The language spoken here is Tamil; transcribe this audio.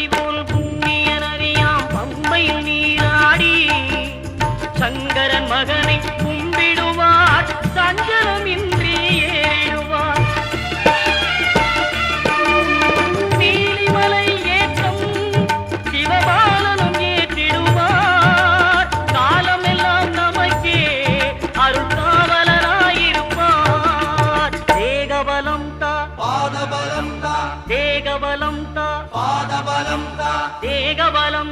நதி போல் புண்ணிய நதியாம் பம்பையில் நீராடி சங்கரன் மகனை கும்பிடுவார் சஞ்சலமின்றி ஏறிடுவார். நீலிமலை ஏற்றம் சிவபாலனும் ஏற்றிடுவார். காலமெல்லாம் நமக்கே அருள்காவலராயிருப்பார். தேகபலம் தா பாதபலம் தா தேகபலம் தா பாதபலம் தா தேகபலம்